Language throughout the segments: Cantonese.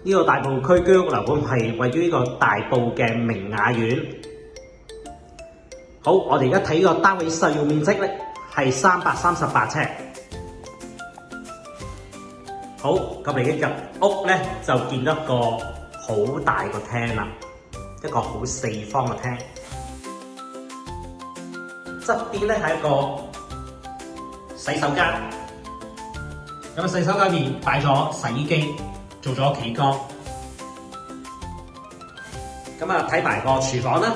呢個大埔區居屋樓盤係位於呢個大埔嘅明雅苑。好，我哋而家睇呢個單位實用面積咧係338尺。好，咁我哋一入屋咧就見到一個好大個廳啦，一個好四方嘅廳。側邊咧係一個洗手間，咁洗手間入面擺咗洗衣機，做咗企缸。咁啊睇埋個廚房啦。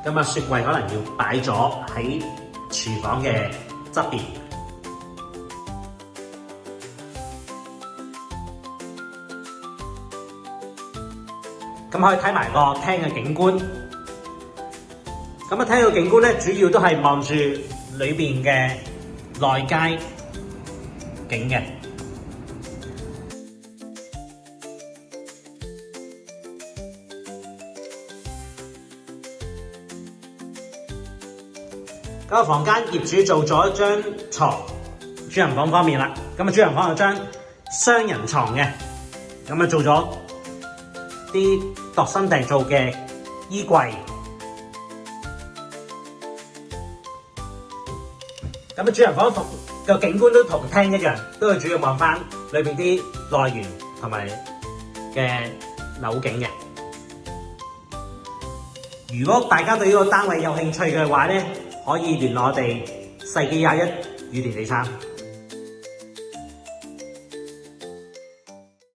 咁啊雪櫃可能要擺咗喺廚房嘅側邊。咁可以睇埋個廳嘅景觀。咁啊，廳嘅景觀咧，主要都係望住裏邊嘅內街景嘅。嗰個房間業主做咗一張床，主人房方面啦。咁啊，主人房有張雙人床嘅，咁啊做咗啲度身訂造嘅衣櫃。咁啊，主人房同個景觀都同廳一樣，都係主要望翻裏邊啲內園同埋嘅樓景嘅。如果大家對呢個單位有興趣嘅話咧，可以聯絡我哋世紀21宇聯地產。